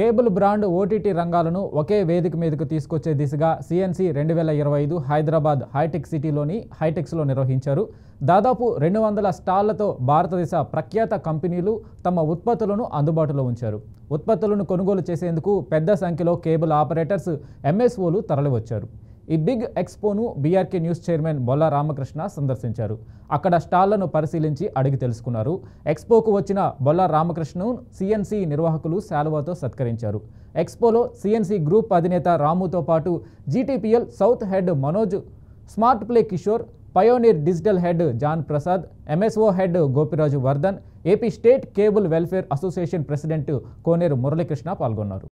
Cable brand OTT రంగాలను ఒకే వేదిక మీదకు తీసుకొచ్చే దిశగా సిఎన్సి 2025 హైదరాబాద్ హైటెక్ సిటీలోని హైటెక్స్లో నిర్వహించారు. దాదాపు 200 స్టాళ్లతో భారతదేశ ప్రఖ్యాత కంపెనీలు తమ ఉత్పత్తులను అందుబాటులో ఉంచారు. ఉత్పత్తులను కొనుగోలు చేసేందుకు పెద్ద సంఖ్యలో కేబుల్ ఆపరేటర్స్, ఎంఎస్ఓలు తరలివచ్చారు. ఈ బిగ్ ఎక్స్పోను BRK news chairman Bolla Ramakrishna సందర్శించారు. అక్కడ స్టాళ్లను పరిశీలించి అడిగి తెలుసుకున్నారు. ఎక్స్పోకు వచ్చిన బొల్లా రామకృష్ణను సిఎన్సి నిర్వాహకులు శాలువాతో సత్కరించారు. ఎక్స్పోలో సిఎన్సి గ్రూప్ అధినేత రాముతో పాటు GTPL south head Manoj, smart play Kishore, pioneer digital head John Prasad, MSO head Gopiraju Vardhan, AP state cable welfare association president Koneru Muralikrishna పాల్గొన్నారు.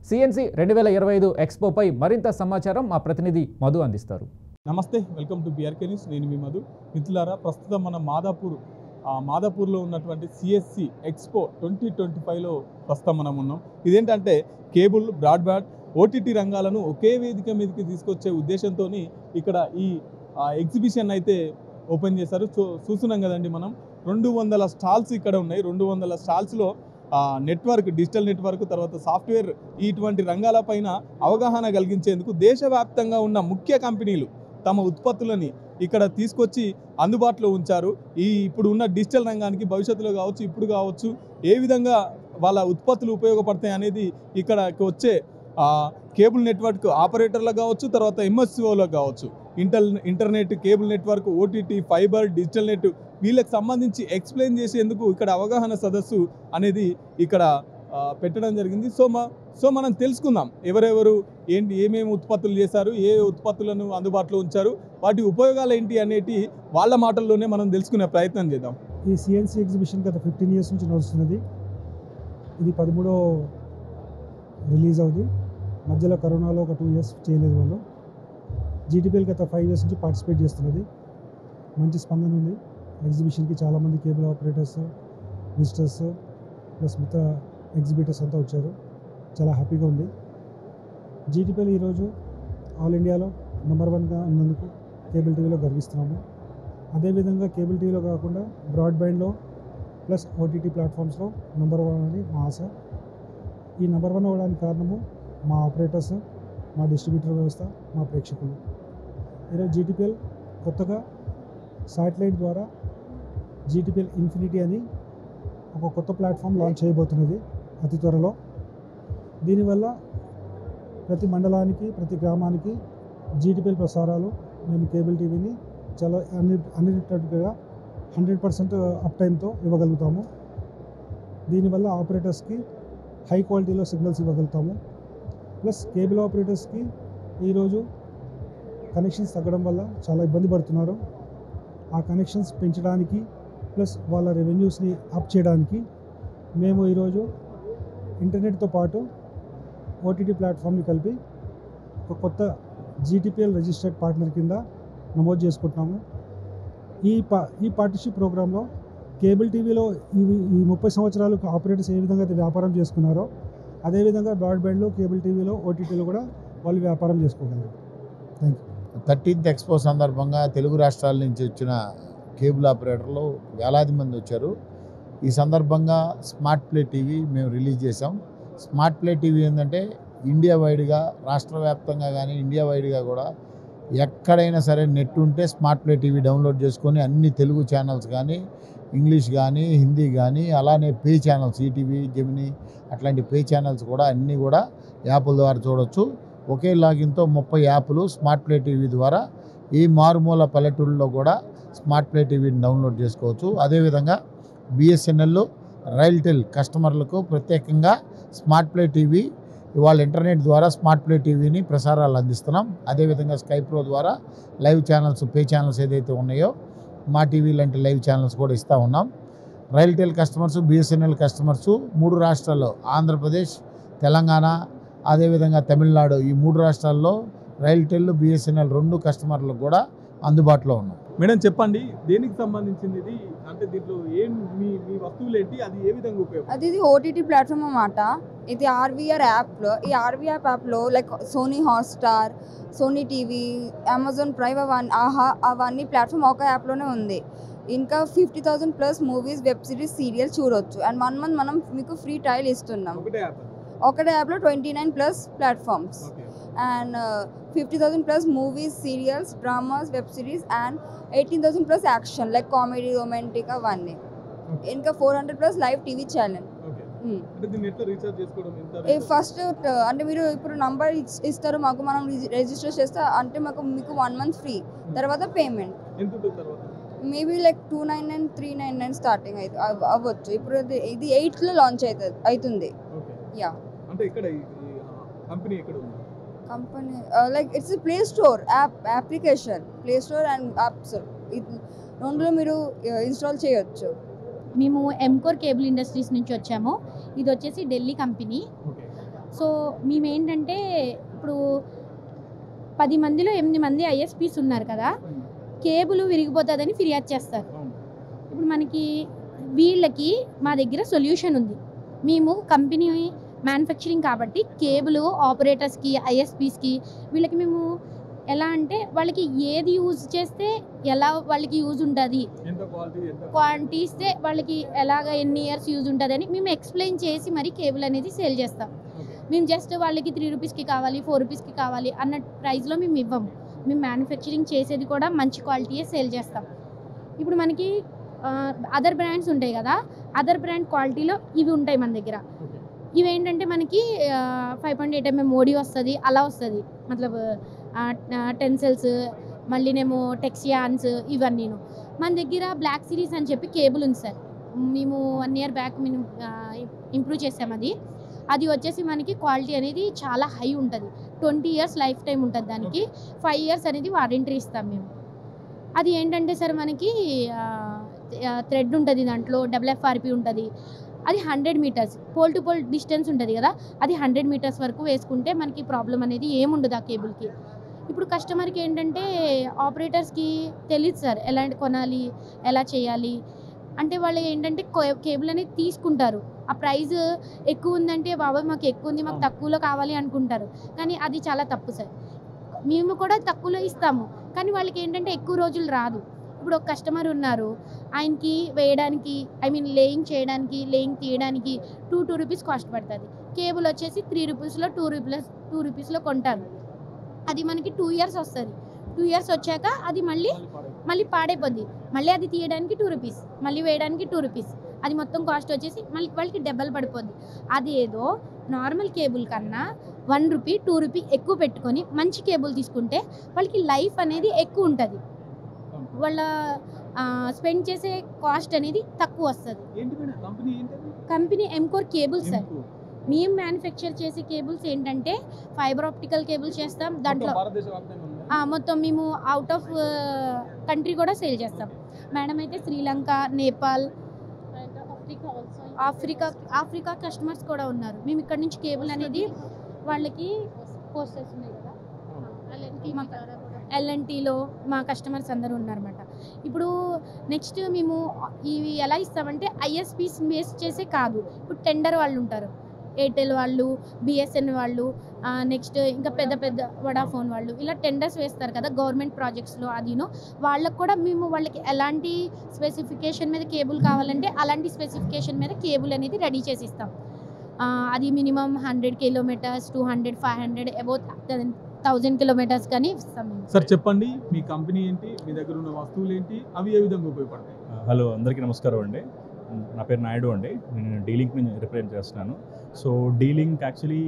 సిఎన్సి 2025 ఎక్స్పోపై మరింత సమాచారం మా ప్రతినిధి మధు అందిస్తారు. నమస్తే, వెల్కమ్ టు బిఆర్కే న్యూస్. నేను మీ మధు. మిత్రులారా, ప్రస్తుతం మన మాదాపూర్లో ఉన్నటువంటి సిఎస్సి ఎక్స్పో 2025లో ప్రస్తుతం మనం ఉన్నాం. ఇదేంటంటే కేబుల్, బ్రాడ్బ్యాండ్, ఓటీటీ రంగాలను ఒకే వేదిక మీదకి తీసుకొచ్చే ఉద్దేశంతో ఇక్కడ ఈ ఎగ్జిబిషన్ అయితే ఓపెన్ చేశారు. చూస్తున్నాం కదండి, మనం 200 స్టాల్స్ ఇక్కడ ఉన్నాయి. 200 స్టాల్స్లో నెట్వర్క్, డిజిటల్ నెట్వర్క్, తర్వాత సాఫ్ట్వేర్, ఇటువంటి రంగాలపైన అవగాహన కలిగించేందుకు దేశవ్యాప్తంగా ఉన్న ముఖ్య కంపెనీలు తమ ఉత్పత్తులని ఇక్కడ తీసుకొచ్చి అందుబాటులో ఉంచారు. ఇప్పుడు ఉన్న డిజిటల్ రంగానికి భవిష్యత్తులో కావచ్చు, ఇప్పుడు కావచ్చు, ఏ విధంగా వాళ్ళ ఉత్పత్తులు ఉపయోగపడతాయి అనేది ఇక్కడకి వచ్చే కేబుల్ నెట్వర్క్ ఆపరేటర్లకు కావచ్చు, తర్వాత ఎంఎస్సిఓలకు కావచ్చు, internet, cable network, OTT, fibre, digital net, వీళ్ళకి సంబంధించి ఎక్స్ప్లెయిన్ చేసేందుకు ఇక్కడ అవగాహన సదస్సు అనేది ఇక్కడ పెట్టడం జరిగింది. సో మనం తెలుసుకుందాం ఎవరెవరు ఏమేమి ఉత్పత్తులు చేశారు, ఏ ఉత్పత్తులను అందుబాటులో ఉంచారు, వాటి ఉపయోగాలు ఏంటి అనేటి వాళ్ళ మాటల్లోనే మనం తెలుసుకునే ప్రయత్నం చేద్దాం. ఈ సిఎన్సి ఎగ్జిబిషన్ గత 15 years నుంచి నడుస్తున్నది. ఇది 13వ రిలీజ్ అవుతుంది. మధ్యలో కరోనాలో ఒక 2 years చేయలేదు వాళ్ళు. జీటీపీఎల్ గత 5 years నుంచి పార్టిసిపేట్ చేస్తున్నది. మంచి స్పందన ఉంది ఎగ్జిబిషన్కి. చాలామంది కేబుల్ ఆపరేటర్స్, విజిటర్స్ ప్లస్ మిగతా ఎగ్జిబిటర్స్ అంతా వచ్చారు. చాలా హ్యాపీగా ఉంది. జీటీపీఎల్ ఈరోజు ఆల్ ఇండియాలో నెంబర్ 1గా ఉన్నందుకు కేబుల్ టీవీలో గర్విస్తున్నాము. అదేవిధంగా కేబుల్ టీవీలో కాకుండా బ్రాడ్బ్యాండ్లో ప్లస్ ఓటీటీ ప్లాట్ఫామ్స్లో నెంబర్ 1 అని మా ఆశ. ఈ నెంబర్ 1 అవ్వడానికి కారణము మా ఆపరేటర్స్, మా డిస్ట్రిబ్యూటర్ వ్యవస్థ, మా ప్రేక్షకులు. ఈరోజు జీటీపీఎల్ కొత్తగా శాటిలైట్ ద్వారా జీటీపీఎల్ ఇన్ఫినిటీ అని ఒక కొత్త ప్లాట్ఫామ్ లాంచ్ చేయబోతున్నది అతి త్వరలో. దీనివల్ల ప్రతి మండలానికి, ప్రతి గ్రామానికి జీటీపీఎల్ ప్రసారాలు మేము కేబుల్ టీవీని చాలా అన్లిమిటెడ్గా 100% అప్ టైంతో ఇవ్వగలుగుతాము. దీనివల్ల ఆపరేటర్స్కి హై క్వాలిటీలో సిగ్నల్స్ ఇవ్వగలుగుతాము. ప్లస్ కేబుల్ ఆపరేటర్స్కి ఈరోజు కనెక్షన్స్ తగ్గడం వల్ల చాలా ఇబ్బంది పడుతున్నారు. ఆ కనెక్షన్స్ పెంచడానికి ప్లస్ వాళ్ళ రెవెన్యూస్ని అప్ చేయడానికి మేము ఈరోజు ఇంటర్నెట్తో పాటు ఓటీటీ ప్లాట్ఫామ్ని కలిపి ఒక కొత్త జీటీపీఎల్ రిజిస్టర్డ్ పార్ట్నర్ కింద నమోదు చేసుకుంటున్నాము. ఈ పార్ట్నర్షిప్ ప్రోగ్రాంలో కేబుల్ టీవీలో ఈ 30 సంవత్సరాలు ఆపరేటర్స్ ఏ విధంగా అయితే వ్యాపారం చేసుకున్నారో అదేవిధంగా బ్రాడ్బ్యాండ్లో, కేబుల్ టీవీలో, ఓటీటీలో కూడా వాళ్ళు వ్యాపారం చేసుకోగలరు. Thank you. 13th ఎక్స్పో సందర్భంగా తెలుగు రాష్ట్రాల నుంచి వచ్చిన కేబుల్ ఆపరేటర్లు వేలాది మంది వచ్చారు. ఈ సందర్భంగా స్మార్ట్ ప్లే టీవీ మేము రిలీజ్ చేసాం. స్మార్ట్ ప్లే టీవీ ఏంటంటే ఇండియా వైడ్గా, రాష్ట్ర వ్యాప్తంగా కానీ ఇండియా వైడ్గా కూడా ఎక్కడైనా సరే నెట్ ఉంటే స్మార్ట్ ప్లే టీవీ డౌన్లోడ్ చేసుకొని అన్ని తెలుగు ఛానల్స్ కానీ, ఇంగ్లీష్ కానీ, హిందీ కానీ, అలానే పే ఛానల్స్, ఈటీవీ, జెమినీ అట్లాంటి పే ఛానల్స్ కూడా అన్నీ కూడా యాప్ల ద్వారా చూడవచ్చు. ఒకే లాగిన్తో 30 యాప్లు స్మార్ట్ ప్లే టీవీ ద్వారా ఈ మారుమూల పల్లెటూళ్ళలో కూడా స్మార్ట్ ప్లే టీవీని డౌన్లోడ్ చేసుకోవచ్చు. అదేవిధంగా బిఎస్ఎన్ఎల్, రైల్టెల్ కస్టమర్లకు ప్రత్యేకంగా స్మార్ట్ ప్లే టీవీ ఇవాళ ఇంటర్నెట్ ద్వారా స్మార్ట్ ప్లే టీవీని ప్రసారాలు అందిస్తున్నాం. అదేవిధంగా స్కై ప్రో ద్వారా లైవ్ ఛానల్స్, పే ఛానల్స్ ఏదైతే ఉన్నాయో మా టీవీ లాంటి లైవ్ ఛానల్స్ కూడా ఇస్తూ ఉన్నాం. రైల్టెల్ కస్టమర్స్, బిఎస్ఎన్ఎల్ కస్టమర్స్ 3 రాష్ట్రాల్లో, ఆంధ్రప్రదేశ్, తెలంగాణ, అదేవిధంగా తమిళనాడు, ఈ 3 రాష్ట్రాల్లో రైల్టెల్, బిఎస్ఎన్ఎల్ 2 కస్టమర్లకు కూడా అందుబాటులో ఉన్నాం. మేడం, చెప్పండి, దేనికి సంబంధించింది ఇది? అంటే దీంట్లో ఏం మీ వస్తువులు ఏంటి, అది ఏ విధంగా ఉపయోగం? అది ఓటీటీ ప్లాట్ఫామ్ అన్నమాట. ఇది ఆర్వీఆర్ యాప్లో, ఈ ఆర్వీఆర్ యాప్లో like Sony Hotstar, Sony TV, Amazon Prime, అవన్నీ ప్లాట్ఫామ్ ఒక యాప్లోనే ఉంది. ఇంకా 50,000+ మూవీస్, వెబ్ సిరీస్, సీరియల్స్ చూడొచ్చు. అండ్ 1 month మనం మీకు ఫ్రీ ట్రయల్ ఇస్తున్నాం. ఒకటే యాప్లో 29+ platforms and 50,000+ movies, serials, dramas, web series and 18,000+ action like comedy, romantic అవన్నీ. ఇంకా 400+ లైవ్ టీవీ ఛానల్. ఫస్ట్ అంటే మీరు ఇప్పుడు నంబర్ ఇస్తారు మాకు, మనం రిజిస్టర్ చేస్తే అంటే మీకు 1 month ఫ్రీ, తర్వాత పేమెంట్ మేబీ లైక్ 299, 399 స్టార్టింగ్ అవ్వచ్చు. ఇప్పుడు ఇది 8లో లాంచ్ అవుతుంది. యా, అంటే ఇక్కడ కంపెనీ ఎక్కడ ఉంది? Company like it's play store application, play store and apps రెండులో మీరు ఇన్స్టాల్ చేయొచ్చు. మేము ఎంకోర్ కేబుల్ ఇండస్ట్రీస్ నుంచి వచ్చాము. ఇది వచ్చేసి ఢిల్లీ కంపెనీ. సో మేమేంటంటే ఇప్పుడు 10 మందిలో 8 మంది ఐఎస్పీస్ ఉన్నారు కదా, కేబుల్ విరిగిపోతుందని ఫిర్యాదు చేస్తారు. ఇప్పుడు మనకి వీళ్ళకి మా దగ్గర సొల్యూషన్ ఉంది. మేము కంపెనీ మ్యానుఫ్యాక్చరింగ్ కాబట్టి కేబుల్ ఆపరేటర్స్కి ఐఎస్పీస్కి వీళ్ళకి మేము ఎలా అంటే వాళ్ళకి ఏది యూజ్ చేస్తే ఎలా వాళ్ళకి యూజ్ ఉంటుంది, క్వాంటిటీ ఇస్తే వాళ్ళకి ఎలాగ ఎన్ని ఇయర్స్ యూజ్ ఉంటుంది అని మేము ఎక్స్ప్లెయిన్ చేసి మరి కేబుల్ అనేది సేల్ చేస్తాం. మేము జస్ట్ వాళ్ళకి 3 రూపీస్కి కావాలి 4 రూపీస్కి కావాలి అన్న ప్రైస్లో మేము ఇవ్వము. మేము మ్యానుఫ్యాక్చరింగ్ చేసేది కూడా మంచి క్వాలిటీయే సేల్ చేస్తాం. ఇప్పుడు మనకి అదర్ బ్రాండ్స్ ఉంటాయి కదా, అదర్ బ్రాండ్ క్వాలిటీలో ఇవి ఉంటాయి మన దగ్గర. ఇవేంటంటే మనకి 5.8 mm ఓడి వస్తుంది, అలా వస్తుంది. మతలబ్ టెన్సెల్స్, మళ్ళీనేమో టెక్సియాన్స్, ఇవన్నీను. మన దగ్గర బ్లాక్ సిరీస్ అని చెప్పి కేబుల్ ఉంది సార్. మేము 1 year బ్యాక్ మేము ఇంప్రూవ్ చేసాం. అది వచ్చేసి మనకి క్వాలిటీ అనేది చాలా హై ఉంటుంది. 20 years లైఫ్ టైం ఉంటుంది దానికి. 5 years అనేది వారంటీ ఇస్తాం మేము. అది ఏంటంటే సార్ మనకి థ్రెడ్ ఉంటుంది, దాంట్లో WFRP ఉంటుంది. అది 100 meters pole to pole distance ఉంటుంది కదా, అది 100 meters వరకు వేసుకుంటే మనకి ప్రాబ్లం అనేది ఏముండదు ఆ కేబుల్కి. ఇప్పుడు కస్టమర్కి ఏంటంటే ఆపరేటర్స్కి తెలియదు సార్ ఎలాంటి కొనాలి, ఎలా చేయాలి అంటే. వాళ్ళు ఏంటంటే కేబుల్ అనేది తీసుకుంటారు, ఆ ప్రైస్ ఎక్కువ ఉందంటే బాబాయ్ మాకు ఎక్కువ ఉంది, మాకు తక్కువలో కావాలి అనుకుంటారు. కానీ అది చాలా తప్పు సార్. మేము కూడా తక్కువలో ఇస్తాము, కానీ వాళ్ళకి ఏంటంటే ఎక్కువ రోజులు రాదు. ఇప్పుడు ఒక కస్టమర్ ఉన్నారు, ఆయనకి వేయడానికి లేయింగ్ చేయడానికి, లేయింగ్ తీయడానికి 2 రూపీస్ కాస్ట్ పడుతుంది. కేబుల్ వచ్చేసి 3 రూపీస్లో 2 రూపీస్లో కొంటారు. అది మనకి 2 years వస్తుంది. 2 years వచ్చాక అది మళ్ళీ పాడైపోద్ది. మళ్ళీ అది తీయడానికి 2 రూపీస్, మళ్ళీ వేయడానికి 2 రూపీస్. అది మొత్తం కాస్ట్ వచ్చేసి మళ్ళీ వాళ్ళకి డబ్బల్ పడిపోద్ది. అది ఏదో నార్మల్ కేబుల్ కన్నా 1 రూపీ 2 రూపీ ఎక్కువ పెట్టుకొని మంచి కేబుల్ తీసుకుంటే వాళ్ళకి లైఫ్ అనేది ఎక్కువ ఉంటుంది. వాళ్ళ స్పెండ్ చేసే కాస్ట్ అనేది తక్కువ వస్తుంది. Company Encore cables sir. మేము మ్యానుఫ్యాక్చర్ చేసే కేబుల్స్ ఏంటంటే ఫైబర్ ఆప్టికల్ కేబుల్స్ చేస్తాం. దాంట్లో మొత్తం మేము అవుట్ ఆఫ్ కంట్రీ కూడా సేల్ చేస్తాం. మేడం అయితే శ్రీలంక, నేపాల్, ఆఫ్రికా కస్టమర్స్ కూడా ఉన్నారు. మేము ఇక్కడ నుంచి కేబుల్ అనేది వాళ్ళకి పోస్టర్స్ ఉన్నాయి కదా, LNTలో మా కస్టమర్స్ అందరూ ఉన్నారన్నమాట. ఇప్పుడు నెక్స్ట్ మేము ఇవి ఎలా ఇస్తామంటే ఐఎస్పీస్ బేస్ చేసే కాదు. ఇప్పుడు టెండర్ వాళ్ళు ఉంటారు, ఎయిర్టెల్ వాళ్ళు, BSN వాళ్ళు, నెక్స్ట్ ఇంకా పెద్ద వడాఫోన్ వాళ్ళు, ఇలా టెండర్స్ వేస్తారు కదా గవర్నమెంట్ ప్రాజెక్ట్స్లో. అదిను వాళ్ళకు కూడా మేము వాళ్ళకి ఎలాంటి స్పెసిఫికేషన్ మీద కేబుల్ కావాలంటే అలాంటి స్పెసిఫికేషన్ మీద కేబుల్ అనేది రెడీ చేసి ఇస్తాం. అది మినిమం 100 kilometers, 200, 500, అబౌట్ 1000 kilometers కానీ ఇస్తాం. సార్ చెప్పండి, మీ కంపెనీ ఏంటి, మీ దగ్గర ఉన్న వస్తువులు ఏంటి, అవి ఏ విధంగా ఉపయోగపడతాయి? హలో, అందరికీ నమస్కారం అండి. నా పేరు నాయుడు అండి. నేను డీలింక్ని రిప్రజెంట్ చేస్తున్నాను. So delink actually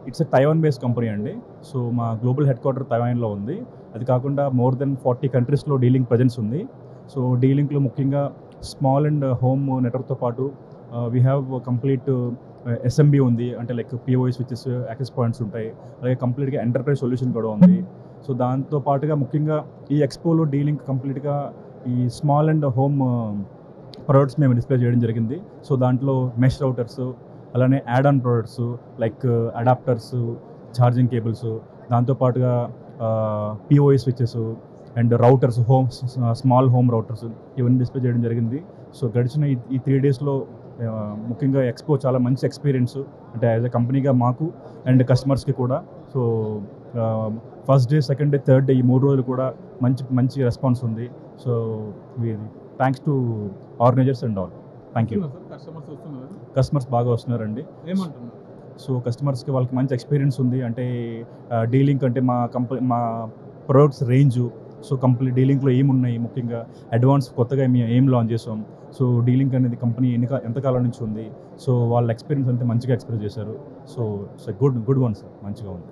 it's a Taiwan based company అండి. సో మా గ్లోబల్ హెడ్ క్వార్టర్ తైవాన్లో ఉంది. అది కాకుండా more than 40 countries delink presence ఉంది. సో డీలింక్లో ముఖ్యంగా స్మాల్ అండ్ హోమ్ నెట్వర్క్తో పాటు వీ హ్యావ్ కంప్లీట్ SMB ఉంది, అంటే like POI switches, access points ఉంటాయి. అలాగే కంప్లీట్గా ఎంటర్ప్రైజ్ సొల్యూషన్ కూడా ఉంది. సో దాంతో పాటుగా ముఖ్యంగా ఈ ఎక్స్పోలో డీలింక్ కంప్లీట్గా ఈ స్మాల్ అండ్ హోమ్ ప్రొడక్ట్స్ మేము డిస్ప్లే చేయడం జరిగింది. సో దాంట్లో మెష్ రౌటర్స్, అలానే add on products like adapters, charging cables, దాంతోపాటుగా POI switches and routers, small home routers, ఇవన్నీ డిస్ప్లే చేయడం జరిగింది. సో గడిచిన ఈ 3 daysలో ముఖ్యంగా ఎక్స్పో చాలా మంచి ఎక్స్పీరియన్స్, అంటే యాజ్ ఎ కంపెనీగా మాకు అండ్ కస్టమర్స్కి కూడా. So first day, second day, third day, ఈ 3 రోజులు కూడా మంచి రెస్పాన్స్ ఉంది. So thanks to organisers and all. Thank you. Customers బాగా వస్తున్నారండి. సో కస్టమర్స్కి వాళ్ళకి మంచి ఎక్స్పీరియన్స్ ఉంది. అంటే డీలింక్ అంటే మా ప్రొడక్ట్స్ రేంజు, సో కంప్లీట్ డీలింక్లో ఏమున్నాయి, ముఖ్యంగా అడ్వాన్స్ కొత్తగా మేము ఏం లాంచ్ చేసాం. సో డీలింక్ అనేది కంపెనీ ఎంతకాలం నుంచి ఉంది. సో వాళ్ళ ఎక్స్పీరియన్స్ అంతా మంచిగా ఎక్స్ప్రెస్ చేశారు. So it's good one sir, మంచిగా ఉంది.